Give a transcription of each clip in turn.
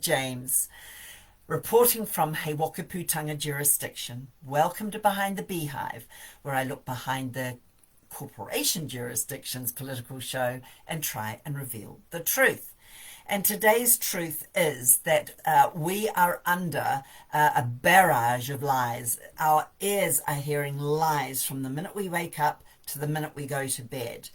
James, reporting from He Wakaputanga jurisdiction. Welcome to Behind the Beehive, where I look behind the corporation jurisdiction's political show and try and reveal the truth. And today's truth is that we are under a barrage of lies. Our ears are hearing lies from the minute we wake up to the minute we go to bed.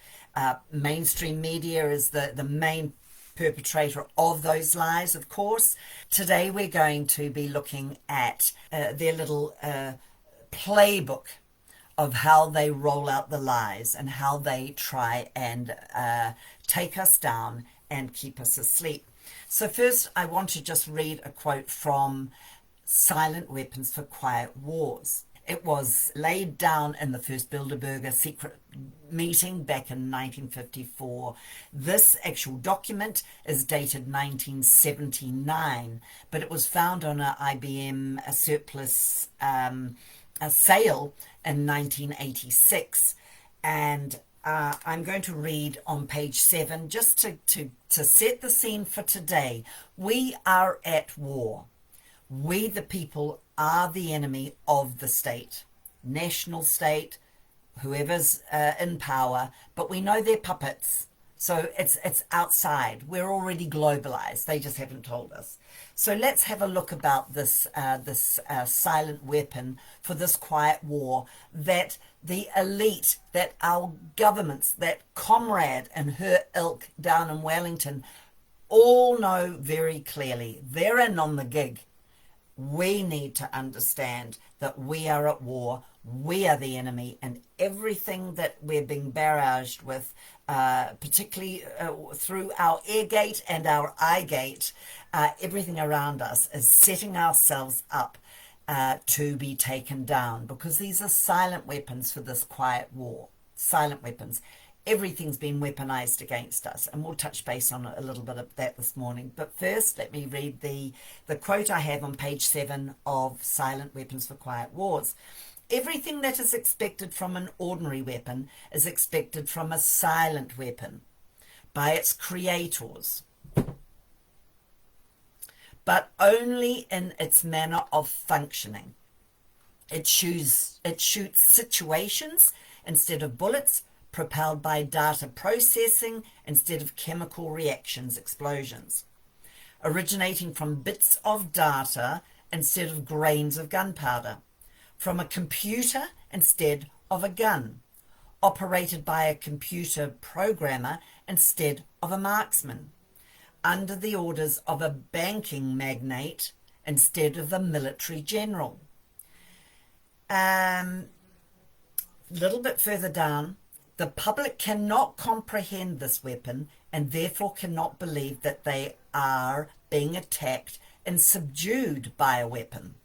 Mainstream media is the main perpetrator of those lies, of course. Today we're going to be looking at their little playbook of how they roll out the lies and how they try and take us down and keep us asleep. So first I want to just read a quote from Silent Weapons for Quiet Wars. It was laid down in the first Bilderberg secret meeting back in 1954. This actual document is dated 1979, but it was found on an IBM surplus a sale in 1986. And I'm going to read on page 7 just to set the scene for today. We are at war. We, the people, are the enemy of the state, national state, whoever's in power, but we know they're puppets. So it's outside. We're already globalized. They just haven't told us. So let's have a look about this silent weapon for this quiet war that the elite, that our governments, that Comrade and her ilk down in Wellington all know very clearly. They're in on the gig. We need to understand that we are at war, we are the enemy, and everything that we're being barraged with, particularly through our ear gate and our eye gate, everything around us is setting ourselves up to be taken down, because these are silent weapons for this quiet war. Silent weapons. Everything's been weaponized against us, and we'll touch base on a little bit of that this morning. But first, let me read the quote I have on page 7 of Silent Weapons for Quiet Wars. Everything that is expected from an ordinary weapon is expected from a silent weapon by its creators, but only in its manner of functioning. It shoots situations instead of bullets, propelled by data processing instead of chemical reactions, explosions, originating from bits of data instead of grains of gunpowder, from a computer instead of a gun, operated by a computer programmer instead of a marksman, under the orders of a banking magnate instead of a military general. Little bit further down, the public cannot comprehend this weapon and therefore cannot believe that they are being attacked and subdued by a weapon.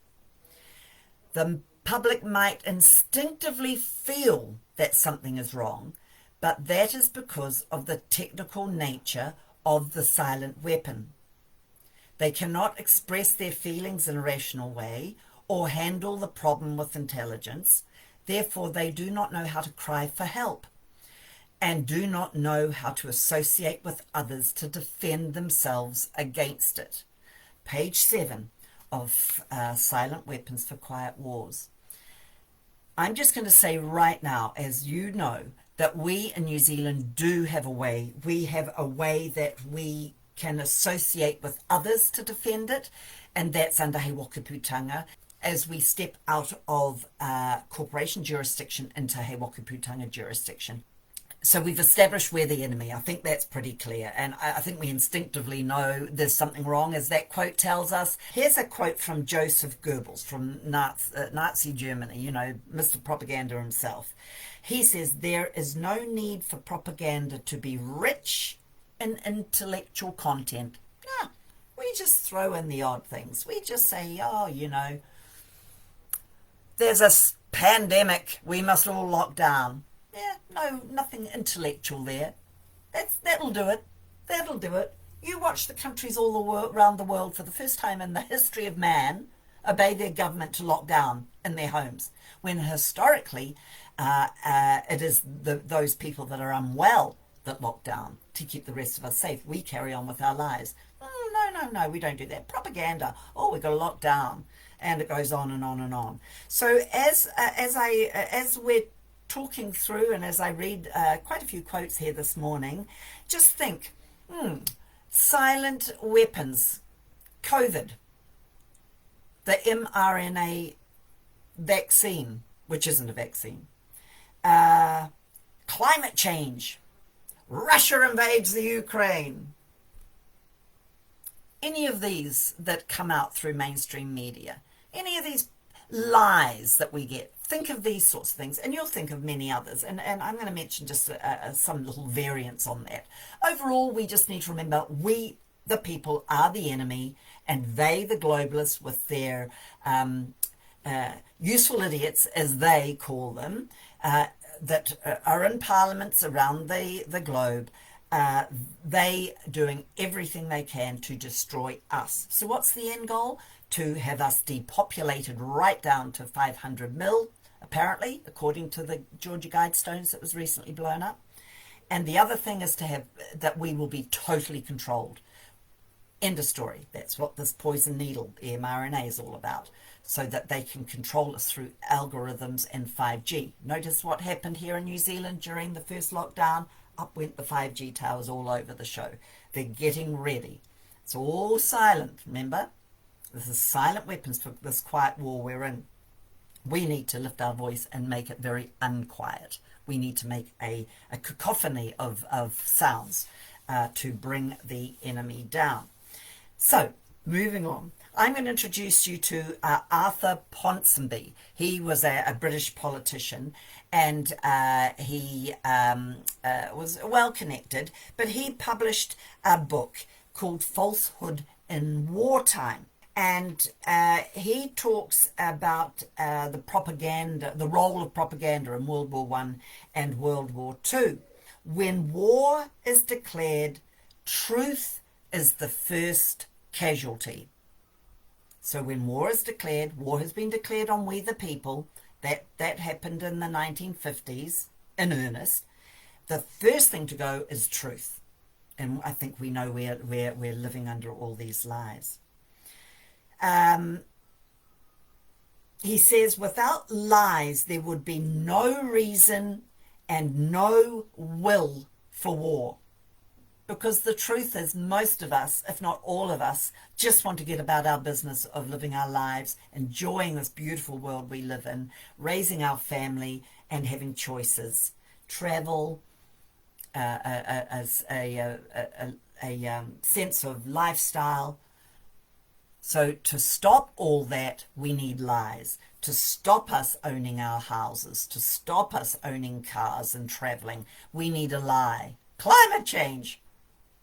The public might instinctively feel that something is wrong, but that is because of the technical nature of the silent weapon. They cannot express their feelings in a rational way or handle the problem with intelligence. Therefore, they do not know how to cry for help, and do not know how to associate with others to defend themselves against it. Page 7 of Silent Weapons for Quiet Wars. I'm just going to say right now, as you know, that we in New Zealand do have a way. We have a way that we can associate with others to defend it, and that's under He Wakaputanga, as we step out of corporation jurisdiction into He Wakaputanga jurisdiction. So we've established we're the enemy. I think that's pretty clear. And I think we instinctively know there's something wrong, as that quote tells us. Here's a quote from Joseph Goebbels from Nazi Germany, you know, Mr. Propaganda himself. He says, there is no need for propaganda to be rich in intellectual content. No, we just throw in the odd things. We just say, oh, you know, there's a pandemic, we must all lock down. Yeah, no, nothing intellectual there. That'll do it. That'll do it. You watch the countries all around the world for the first time in the history of man obey their government to lock down in their homes, when historically it is those people that are unwell that lock down to keep the rest of us safe. We carry on with our lives. No, no, we don't do that. Propaganda. Oh, we got to lock down, and it goes on and on and on. So as we're talking through, and as I read quite a few quotes here this morning, just think, silent weapons, COVID, the mRNA vaccine, which isn't a vaccine, climate change, Russia invades the Ukraine. Any of these that come out through mainstream media, any of these lies that we get, think of these sorts of things, and you'll think of many others. And I'm going to mention just some little variants on that. Overall, we just need to remember we, the people, are the enemy, and they, the globalists, with their useful idiots, as they call them, that are in parliaments around the globe, they doing everything they can to destroy us. So what's the end goal? To have us depopulated right down to 500 mil, apparently, according to the Georgia Guidestones that was recently blown up. And the other thing is to have that we will be totally controlled. End of story. That's what this poison needle, mRNA, is all about, so that they can control us through algorithms and 5G. Notice what happened here in New Zealand during the first lockdown. Up went the 5G towers all over the show. They're getting ready. It's all silent, remember? This is silent weapons for this quiet war we're in. We need to lift our voice and make it very unquiet. We need to make a cacophony of sounds to bring the enemy down. So, moving on. I'm going to introduce you to Arthur Ponsonby. He was a British politician, and he was well connected, but he published a book called Falsehood in Wartime. And he talks about the propaganda, the role of propaganda in World War I and World War II. When war is declared, truth is the first casualty. So when war is declared, war has been declared on we the people, that happened in the 1950s in earnest, the first thing to go is truth. And I think we know we're living under all these lies. He says, without lies, there would be no reason and no will for war. Because the truth is, most of us, if not all of us, just want to get about our business of living our lives, enjoying this beautiful world we live in, raising our family, and having choices. Travel, as a sense of lifestyle. So to stop all that, we need lies. To stop us owning our houses, to stop us owning cars and traveling, we need a lie. Climate change.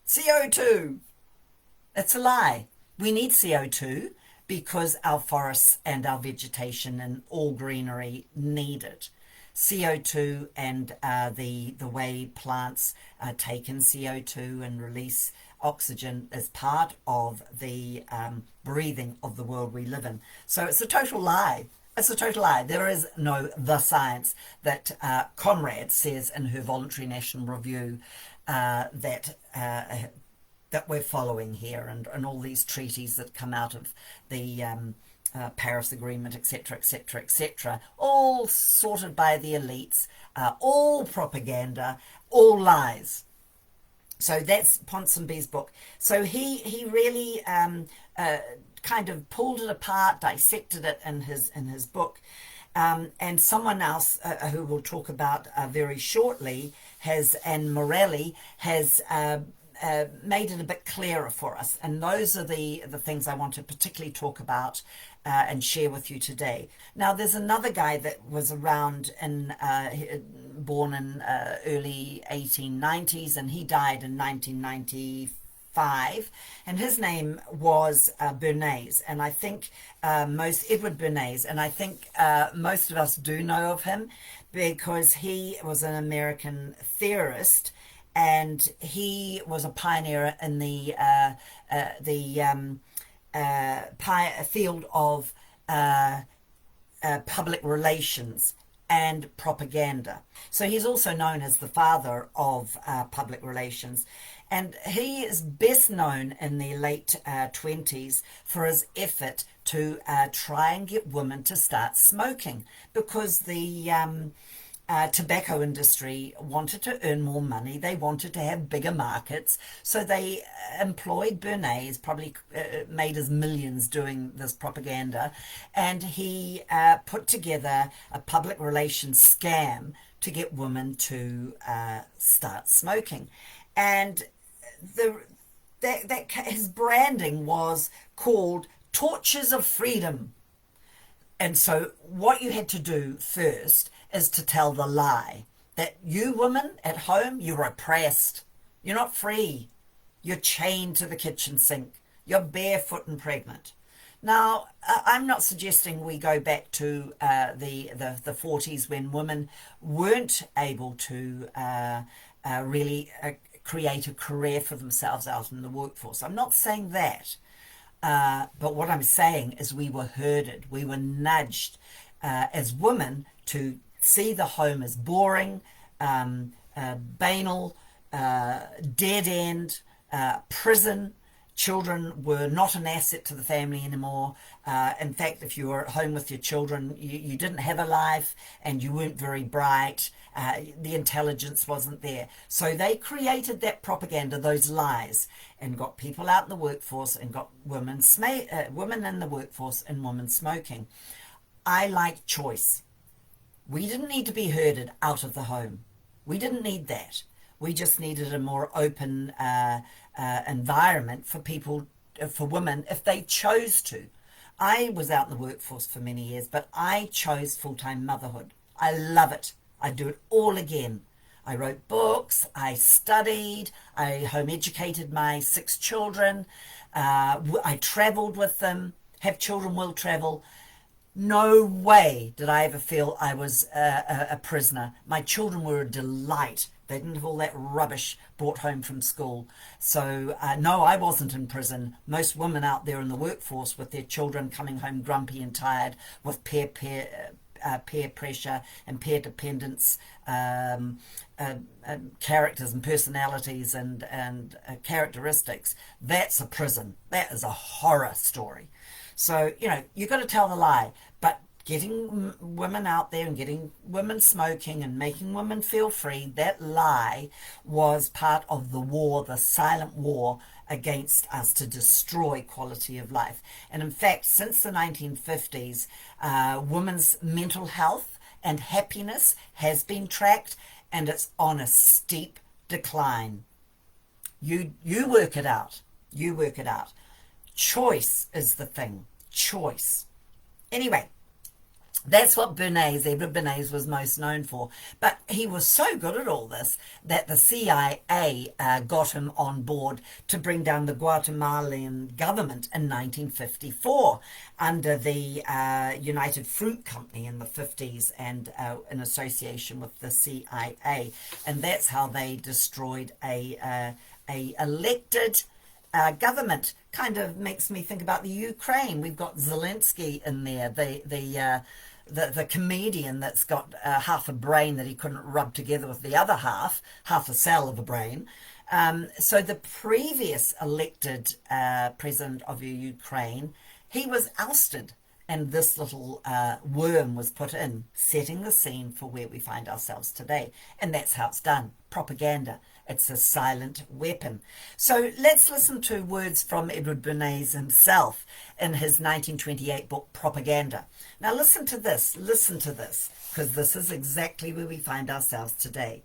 CO2. It's a lie. We need CO2 because our forests and our vegetation and all greenery need it. CO2 and the way plants take in CO2 and release oxygen is part of the breathing of the world we live in. So it's a total lie. It's a total lie. There is no the science that Conrad says in her voluntary national review that we're following here, and all these treaties that come out of the Paris Agreement, etc., etc., etc., all sorted by the elites, all propaganda, all lies. So that's Ponsonby's book. So he really kind of pulled it apart, dissected it in his book. And someone else who we'll talk about very shortly, Anne Morelli, has made it a bit clearer for us. And those are the things I want to particularly talk about and share with you today. Now, there's another guy that was around born in early 1890s, and he died in 1995, and his name was Bernays, and I think Edward Bernays, and I think most of us do know of him because he was an American theorist, and he was a pioneer in the field of public relations and propaganda. So he's also known as the father of public relations. And he is best known in the late 20s for his effort to try and get women to start smoking, because the tobacco industry wanted to earn more money. They wanted to have bigger markets. So they employed Bernays, probably made his millions doing this propaganda. And he put together a public relations scam to get women to start smoking. And his branding was called Torches of Freedom. And so what you had to do first is to tell the lie that you women at home, you're oppressed. You're not free. You're chained to the kitchen sink. You're barefoot and pregnant. Now, I'm not suggesting we go back to the 40s when women weren't able to really create a career for themselves out in the workforce. I'm not saying that. But what I'm saying is we were herded. We were nudged as women to see the home as boring, banal, dead end, prison. Children were not an asset to the family anymore. In fact, if you were at home with your children, you didn't have a life and you weren't very bright. The intelligence wasn't there. So they created that propaganda, those lies, and got people out in the workforce and got women in the workforce and women smoking. I like choice. We didn't need to be herded out of the home. We didn't need that. We just needed a more open environment for people, for women, if they chose to. I was out in the workforce for many years, but I chose full-time motherhood. I love it. I'd do it all again. I wrote books, I studied, I home educated my 6 children, I travelled with them. Have children will travel. No way did I ever feel I was a prisoner. My children were a delight. They didn't have all that rubbish brought home from school. So, no, I wasn't in prison. Most women out there in the workforce with their children coming home grumpy and tired with peer pressure and peer dependence, characters and personalities and characteristics. That's a prison. That is a horror story. So, you've got to tell the lie. But getting women out there and getting women smoking and making women feel free, that lie was part of the war, the silent war against us to destroy quality of life. And in fact, since the 1950s, women's mental health and happiness has been tracked, and it's on a steep decline. You work it out. You work it out. Choice is the thing. Choice. Anyway, that's what Edward Bernays was most known for. But he was so good at all this that the CIA got him on board to bring down the Guatemalan government in 1954 under the United Fruit Company in the 50s and in association with the CIA. And that's how they destroyed a elected government. Kind of makes me think about the Ukraine. We've got Zelensky in there, the comedian that's got half a brain that he couldn't rub together with the other half a cell of a brain. So the previous elected president of Ukraine, he was ousted, and this little worm was put in, setting the scene for where we find ourselves today. And that's how it's done. Propaganda. It's a silent weapon. So let's listen to words from Edward Bernays himself in his 1928 book, Propaganda. Now listen to this, because this is exactly where we find ourselves today.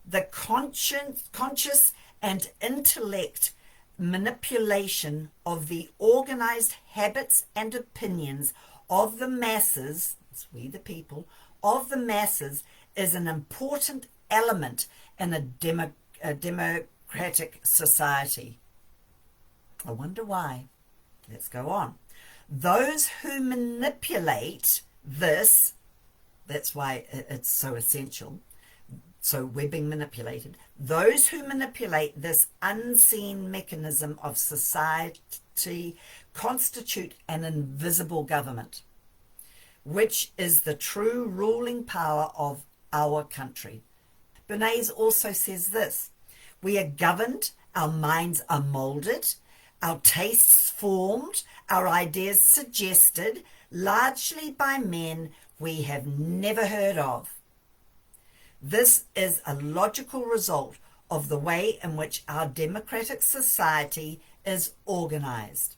The conscious and intellect manipulation of the organized habits and opinions of the masses, it's we the people, of the masses, is an important element in a democratic society. I wonder why. Let's go on. Those who manipulate this, that's why it's so essential. So we're being manipulated. Those who manipulate this unseen mechanism of society constitute an invisible government, which is the true ruling power of our country. Bernays also says this: we are governed Our minds are molded, our tastes formed, our ideas suggested, largely by men we have never heard of. This is a logical result of the way in which our democratic society is organized.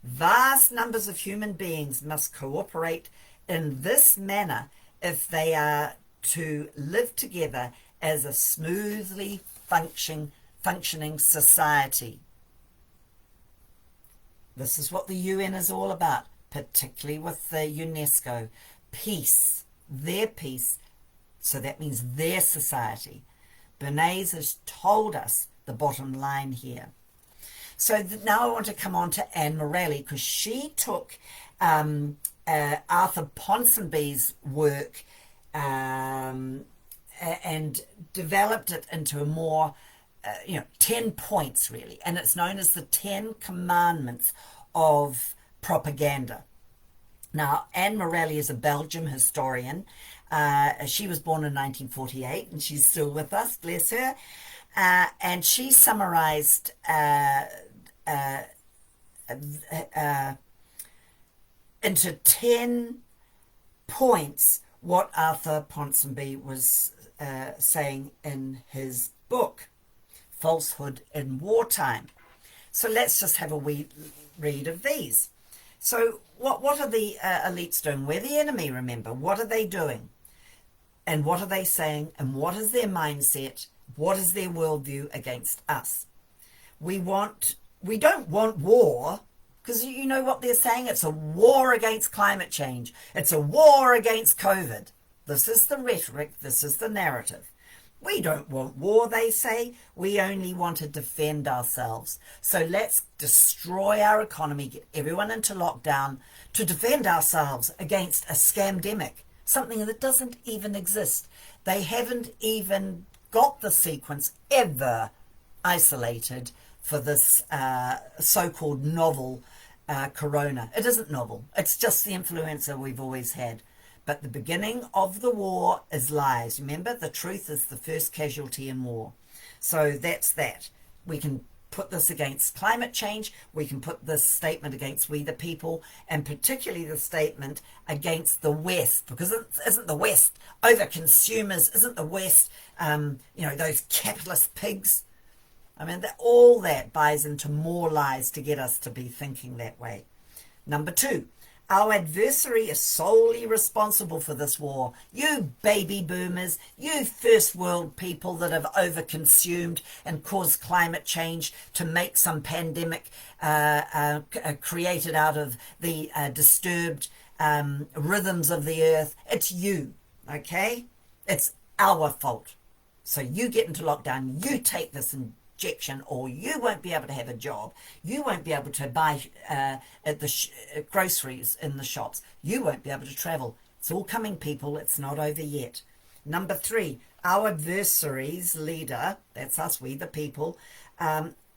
Vast numbers of human beings must cooperate in this manner if they are to live together as a smoothly functioning society. This is what the UN is all about, particularly with the UNESCO. Peace, their peace, so that means their society. Bernays has told us the bottom line here. So now I want to come on to Anne Morelli, because she took Arthur Ponsonby's work and developed it into a more, 10 points really. And it's known as the 10 Commandments of Propaganda. Now, Anne Morelli is a Belgian historian. She was born in 1948 and she's still with us, bless her. And she summarized into 10 points what Arthur Ponsonby was saying in his book, Falsehood in Wartime. So let's just have a wee read of these. So what are the elites doing? We're the enemy, remember. What are they doing? And what are they saying? And what is their mindset? What is their worldview against us? We don't want war, because you know what they're saying? It's a war against climate change. It's a war against COVID. This is the rhetoric. This is the narrative. We don't want war, they say. We only want to defend ourselves. So let's destroy our economy, get everyone into lockdown to defend ourselves against a scamdemic, something that doesn't even exist. They haven't even got the sequence ever isolated for this so-called novel corona. It isn't novel. It's just the influenza we've always had. But the beginning of the war is lies. Remember, the truth is the first casualty in war. So that's that. We can put this against climate change. We can put this statement against we the people, and particularly the statement against the West, because isn't the West over consumers? Isn't the West, those capitalist pigs? I mean, all that buys into more lies to get us to be thinking that way. Number 2. Our adversary is solely responsible for this war. You baby boomers, you first world people that have overconsumed and caused climate change to make some pandemic created out of the disturbed rhythms of the earth. It's you, okay? It's our fault. So you get into lockdown, you take this injection, or you won't be able to have a job. You won't be able to buy at the groceries in the shops. You won't be able to travel. It's all coming, people. It's not over yet. Number 3, our adversary's leader, that's us, we the people,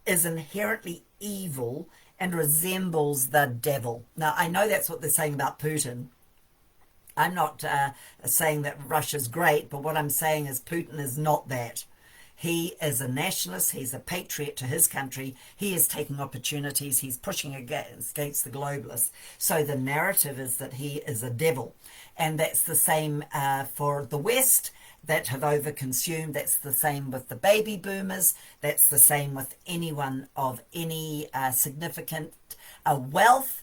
is inherently evil and resembles the devil. Now, I know that's what they're saying about Putin. I'm not saying that Russia's great, but what I'm saying is Putin is not that. He is a nationalist. He's a patriot to his country. He is taking opportunities. He's pushing against the globalists. So the narrative is that he is a devil. And that's the same for the West that have overconsumed. That's the same with the baby boomers. That's the same with anyone of any significant wealth,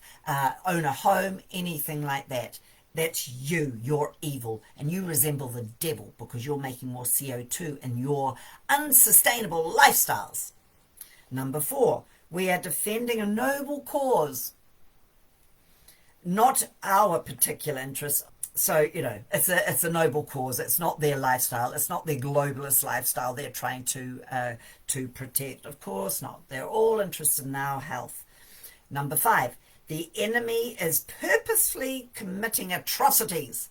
own a home, anything like that. That's you. You're evil, and you resemble the devil because you're making more CO2 in your unsustainable lifestyles. Number 4, we are defending a noble cause, not our particular interests. So, it's a noble cause. It's not their lifestyle. It's not their globalist lifestyle they're trying to protect. Of course not. They're all interested in our health. Number 5, the enemy is purposefully committing atrocities.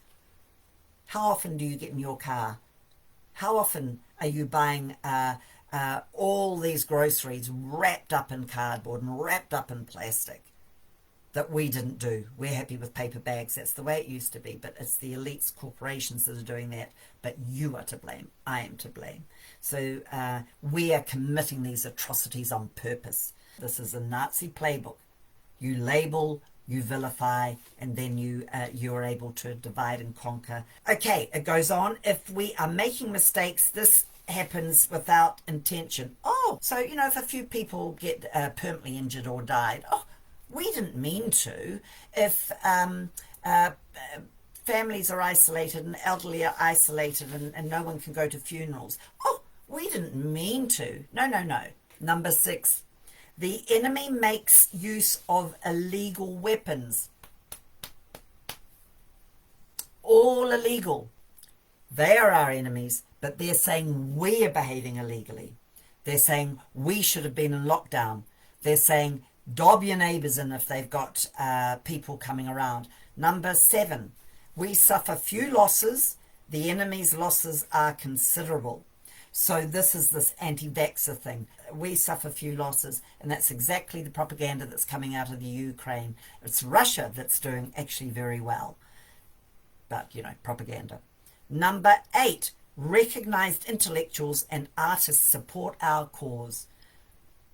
How often do you get in your car? How often are you buying all these groceries wrapped up in cardboard and wrapped up in plastic? that we didn't do. We're happy with paper bags. That's the way it used to be. But it's the elites, corporations that are doing that. But you are to blame. I am to blame. So we are committing these atrocities on purpose. This is a Nazi playbook. You label, you vilify, and then you are able to divide and conquer. Okay, it goes on. If we are making mistakes, this happens without intention. Oh, so, if a few people get permanently injured or died, we didn't mean to. If families are isolated and elderly are isolated and no one can go to funerals, we didn't mean to. No. Number 6, the enemy makes use of illegal weapons. All illegal. They are our enemies, but they're saying we are behaving illegally. They're saying we should have been in lockdown. They're saying dob your neighbours in if they've got people coming around. Number 7, we suffer few losses. The enemy's losses are considerable. So this is this anti-vaxxer thing. We suffer few losses, and that's exactly the propaganda that's coming out of the Ukraine. It's Russia that's doing actually very well. But, propaganda. Number 8, recognized intellectuals and artists support our cause.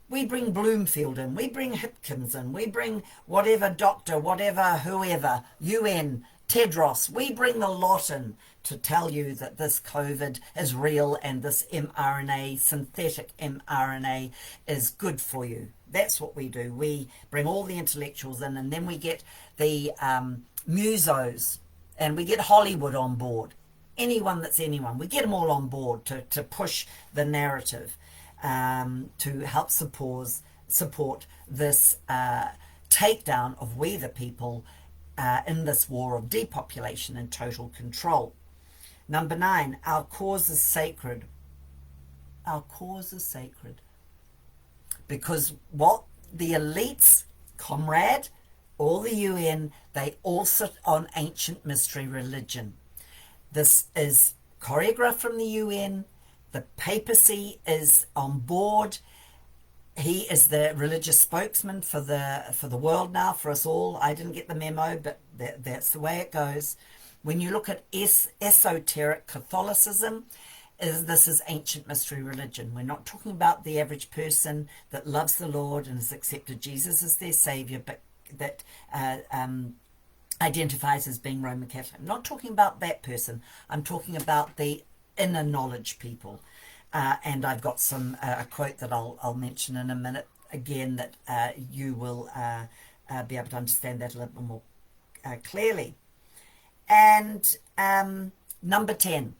We bring Bloomfield in, we bring Hipkins in, we bring whatever doctor, whatever whoever, UN, Tedros, we bring the lot in to tell you that this COVID is real and this mRNA, synthetic mRNA, is good for you. That's what we do. We bring all the intellectuals in, and then we get the musos, and we get Hollywood on board. Anyone that's anyone. We get them all on board to push the narrative, to help support this takedown of we the people in this war of depopulation and total control. Number 9, our cause is sacred. Our cause is sacred. Because what the elites, comrade, all the UN, they all sit on ancient mystery religion. This is choreographed from the UN. The papacy is on board. He is the religious spokesman for the world now, for us all. I didn't get the memo, but that's the way it goes. When you look at esoteric Catholicism, this is ancient mystery religion. We're not talking about the average person that loves the Lord and has accepted Jesus as their Savior, but that identifies as being Roman Catholic. I'm not talking about that person. I'm talking about the inner knowledge people. And I've got a quote that I'll mention in a minute again, that you will be able to understand that a little more clearly. And number 10,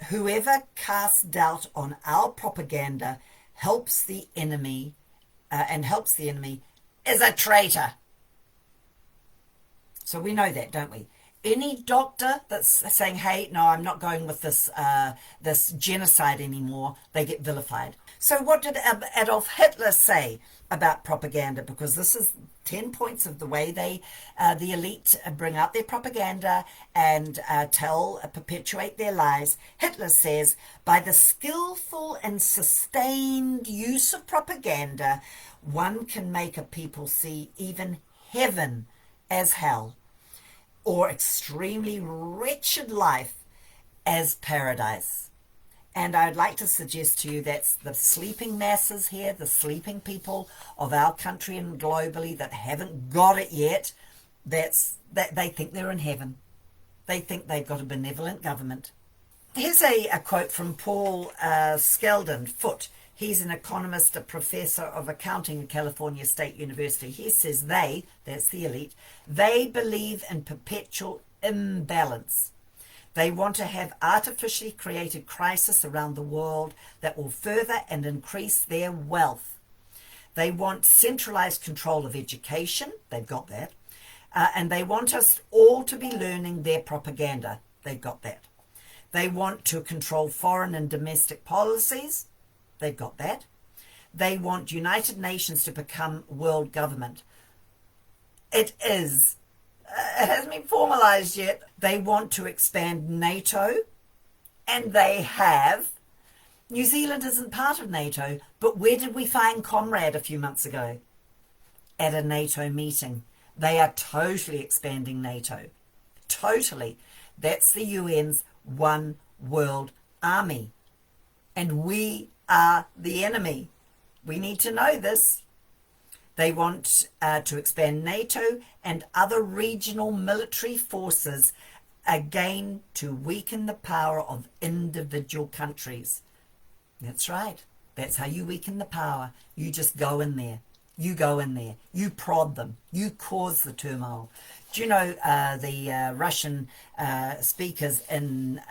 whoever casts doubt on our propaganda helps the enemy is a traitor. So we know that, don't we? Any doctor that's saying, hey, no, I'm not going with this genocide anymore, they get vilified. So what did Adolf Hitler say about propaganda? Because this is 10 points of the way the elite bring out their propaganda and perpetuate their lies. Hitler says, by the skillful and sustained use of propaganda, one can make a people see even heaven as hell, or extremely wretched life as paradise. And I'd like to suggest to you that's the sleeping masses here, the sleeping people of our country and globally that haven't got it yet, that they think they're in heaven. They think they've got a benevolent government. Here's a quote from Paul Skeldon Foote. He's an economist, a professor of accounting at California State University. He says that's the elite, they believe in perpetual imbalance. They want to have artificially created crisis around the world that will further and increase their wealth. They want centralized control of education. They've got that. And they want us all to be learning their propaganda. They've got that. They want to control foreign and domestic policies. They've got that. They want United Nations to become world government. It hasn't been formalized yet. They want to expand NATO, and they have. New Zealand isn't part of NATO, but where did we find Comrade a few months ago? At a NATO meeting. They are totally expanding NATO. Totally. That's the UN's one world army. And we are the enemy. We need to know this. They want to expand NATO and other regional military forces, again, to weaken the power of individual countries. That's right. That's how you weaken the power. You just go in there. You go in there. You prod them. You cause the turmoil. Do you know the Russian speakers in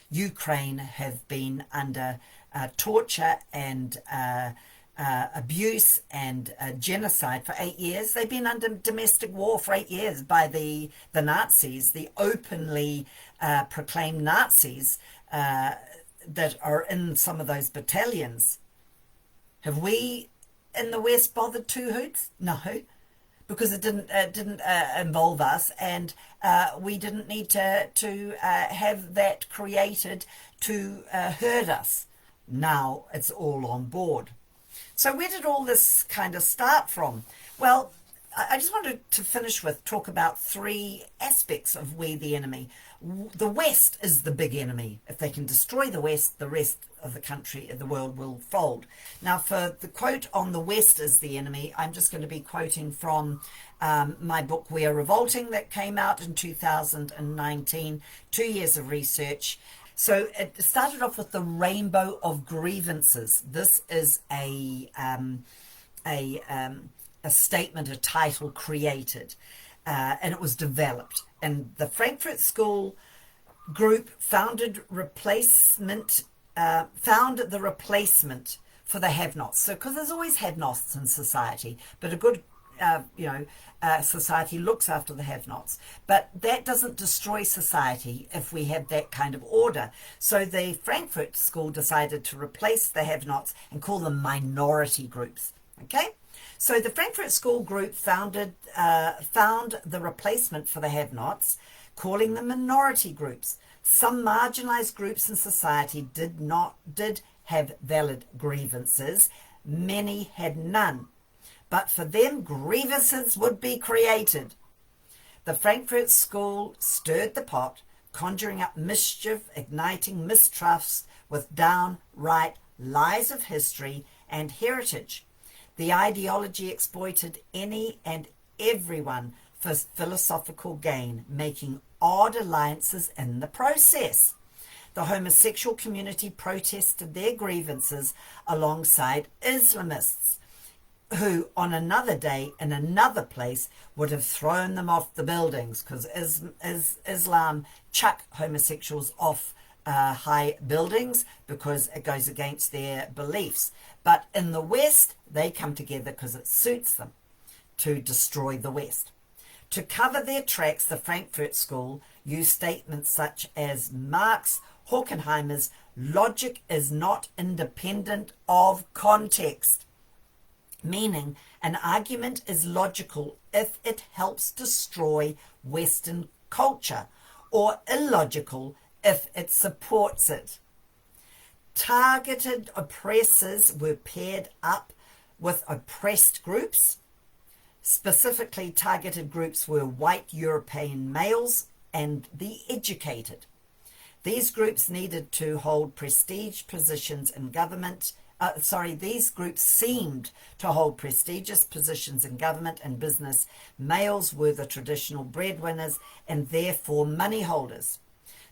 Ukraine have been under torture and abuse and genocide for 8 years? They've been under domestic war for 8 years by the Nazis, the openly proclaimed Nazis that are in some of those battalions. Have we in the West bothered two hoots? No, because it didn't involve us, and we didn't need to have that created to hurt us. Now it's all on board. So where did all this kind of start from? Well, I just wanted to finish with talk about three aspects of we the enemy. The West is the big enemy. If they can destroy the West, the rest of the country, the world will fold. Now, for the quote on the West is the enemy, I'm just going to be quoting from my book, Are Revolting, that came out in 2019, 2 years of research. So it started off with the rainbow of grievances. This is a statement, a title created, and it was developed. And the Frankfurt School Group found the replacement for the have-nots. So, because there's always have-nots in society, but a good society looks after the have-nots. But that doesn't destroy society if we have that kind of order. So the Frankfurt School decided to replace the have-nots and call them minority groups. Okay? So the Frankfurt School Group found the replacement for the have-nots, calling them minority groups. Some marginalized groups in society did have valid grievances. Many had none. But for them, grievances would be created. The Frankfurt School stirred the pot, conjuring up mischief, igniting mistrust with downright lies of history and heritage. The ideology exploited any and everyone for philosophical gain, making odd alliances in the process. The homosexual community protested their grievances alongside Islamists, who on another day in another place would have thrown them off the buildings, because Islam chuck homosexuals off high buildings because it goes against their beliefs. But in the West, they come together because it suits them to destroy the West. To cover their tracks, the Frankfurt School used statements such as Marx, Horkheimer's logic is not independent of context, meaning an argument is logical if it helps destroy Western culture, or illogical if it supports it. Targeted oppressors were paired up with oppressed groups. Specifically targeted groups were white European males and the educated. These groups needed to hold prestige positions in government. These groups seemed to hold prestigious positions in government and business. Males were the traditional breadwinners and therefore money holders.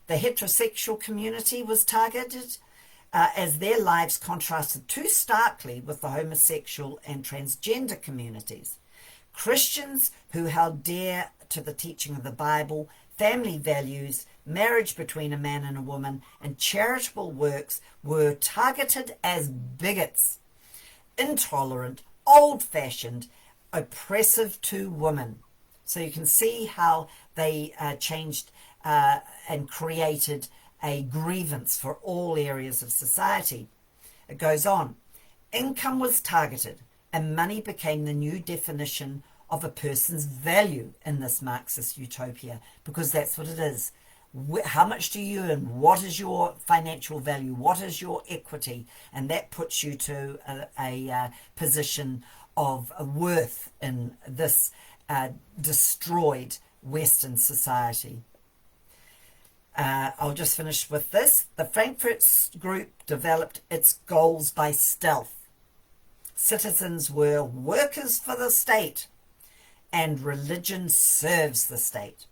The heterosexual community was targeted as their lives contrasted too starkly with the homosexual and transgender communities. Christians who held dear to the teaching of the Bible, family values, marriage between a man and a woman, and charitable works were targeted as bigots, intolerant, old-fashioned, oppressive to women. So you can see how they changed and created a grievance for all areas of society. It goes on. Income was targeted, and money became the new definition of a person's value in this Marxist utopia, because that's what it is. How much do you earn? What is your financial value? What is your equity? And that puts you to a position of worth in this destroyed Western society. I'll just finish with this. The Frankfurt Group developed its goals by stealth. Citizens were workers for the state, and religion serves the state.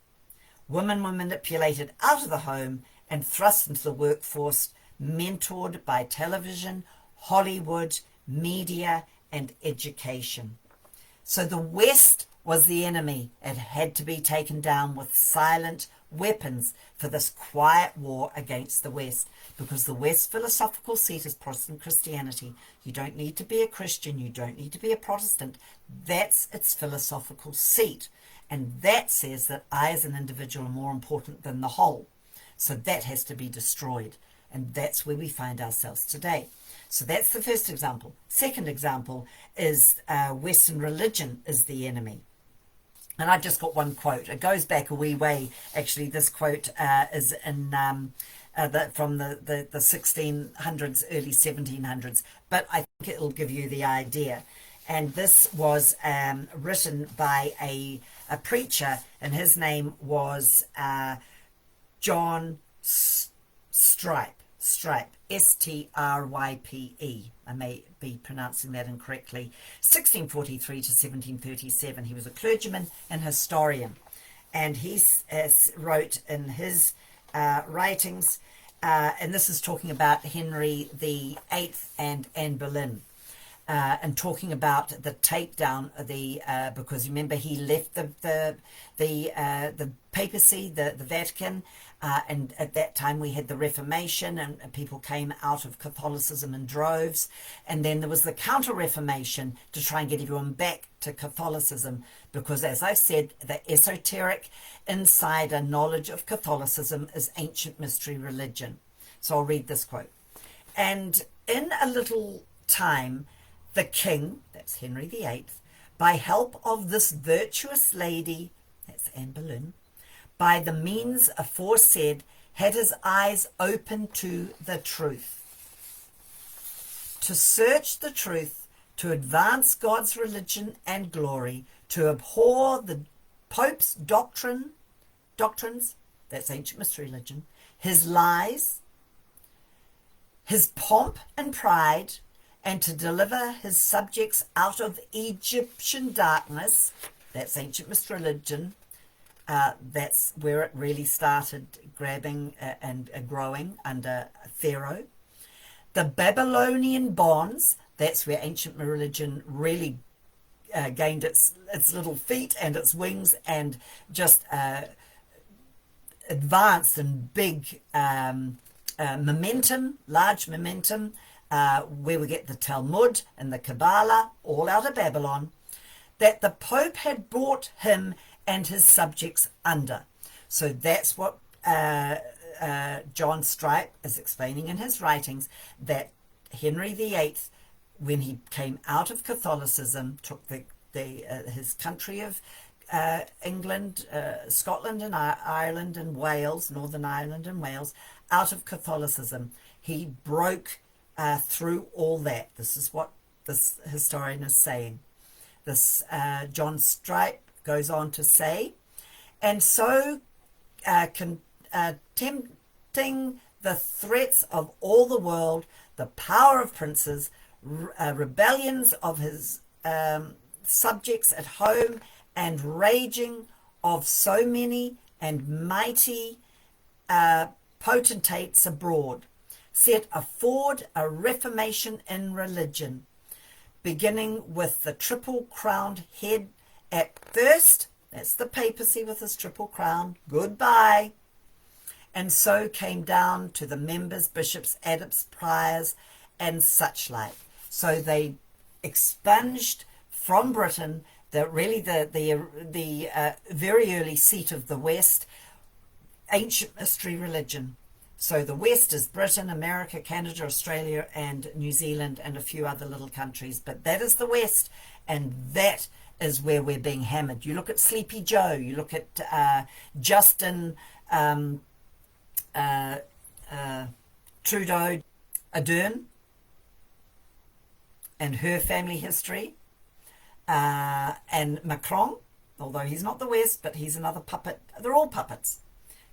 Women were manipulated out of the home and thrust into the workforce, mentored by television, Hollywood, media, and education. So the West was the enemy. It had to be taken down with silent weapons for this quiet war against the West, because the West's philosophical seat is Protestant Christianity. You don't need to be a Christian, you don't need to be a Protestant. That's its philosophical seat, and that says that I as an individual am more important than the whole. So that has to be destroyed, and that's where we find ourselves today. So that's the first example. Second example is Western religion is the enemy. And I've just got one quote. It goes back a wee way. Actually, this quote is in from the 1600s, early 1700s. But I think it'll give you the idea. And this was written by a preacher, and his name was John Strype, S-T-R-Y-P-E. I may be pronouncing that incorrectly. 1643 to 1737. He was a clergyman and historian. And he wrote in his writings, and this is talking about Henry VIII and Anne Boleyn, and talking about the takedown of the because remember he left the papacy, the Vatican, and at that time we had the Reformation, and people came out of Catholicism in droves, and then there was the Counter-Reformation to try and get everyone back to Catholicism, because as I've said, the esoteric insider knowledge of Catholicism is ancient mystery religion. So I'll read this quote. And in a little time, the king, that's Henry VIII, by help of this virtuous lady, that's Anne Boleyn, by the means aforesaid, had his eyes open to the truth. To search the truth, to advance God's religion and glory, to abhor the Pope's doctrines, that's ancient mystery religion, his lies, his pomp and pride, and to deliver his subjects out of Egyptian darkness, that's ancient mystery religion. That's where it really started grabbing and growing under Pharaoh. The Babylonian bonds, that's where ancient religion really gained its little feet and its wings, and just advanced in big momentum, large momentum, where we get the Talmud and the Kabbalah, all out of Babylon, that the Pope had brought him and his subjects under. So that's what John Strype is explaining in his writings, that Henry VIII, when he came out of Catholicism, took his country of England, Scotland and Ireland and Wales, Northern Ireland and Wales, out of Catholicism. He broke through all that. This is what this historian is saying. This John Strype goes on to say, and so tempting the threats of all the world, the power of princes, rebellions of his subjects at home, and raging of so many and mighty potentates abroad, set forward a reformation in religion, beginning with the triple-crowned head at first, that's the papacy with his triple crown, goodbye, and so came down to the members, bishops, abbots, priors, and such like. So they expunged from Britain the very early seat of the West, ancient mystery religion. So the West is Britain, America, Canada, Australia, and New Zealand, and a few other little countries. But that is the West, and that is where we're being hammered. You look at Sleepy Joe, you look at Justin Trudeau Ardern and her family history, and Macron although he's not the West, but he's another puppet. They're all puppets.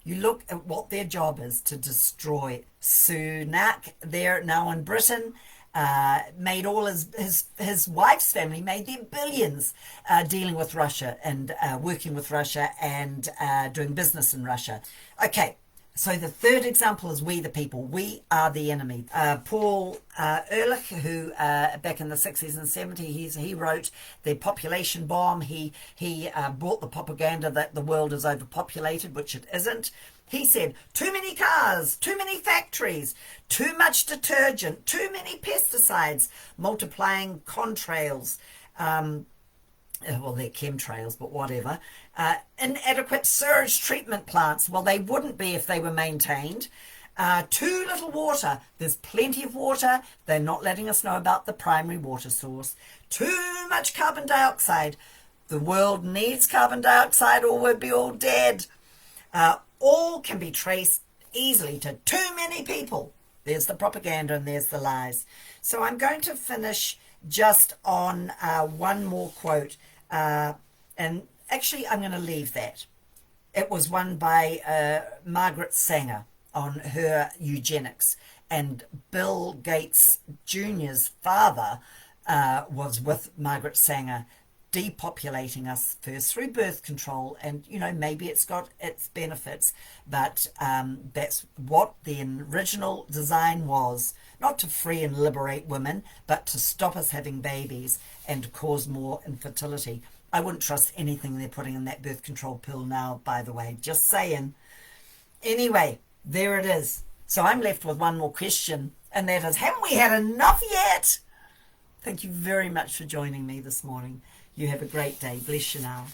You look at what their job is to destroy. Sunak, there now in Britain, made all his wife's family, made their billions dealing with Russia and working with Russia and doing business in Russia. Okay, so the third example is we the people. We are the enemy. Paul Ehrlich, who back in the 60s and 70s, he wrote The Population Bomb. He brought the propaganda that the world is overpopulated, which it isn't. He said, too many cars, too many factories, too much detergent, too many pesticides, multiplying contrails, well, they're chemtrails, but whatever. Inadequate sewage treatment plants. Well, they wouldn't be if they were maintained. Too little water. There's plenty of water. They're not letting us know about the primary water source. Too much carbon dioxide. The world needs carbon dioxide or we'd be all dead. All can be traced easily to too many people. There's the propaganda and there's the lies. So I'm going to finish just on one more quote. And actually, I'm going to leave that. It was one by Margaret Sanger on her eugenics. And Bill Gates Jr.'s father was with Margaret Sanger, depopulating us first through birth control, and maybe it's got its benefits, but that's what the original design was, not to free and liberate women, but to stop us having babies and to cause more infertility. I wouldn't trust anything they're putting in that birth control pill now, by the way, just saying. Anyway, there it is. So I'm left with one more question, and that is, haven't we had enough yet? Thank you very much for joining me this morning. You have a great day. Bless you now.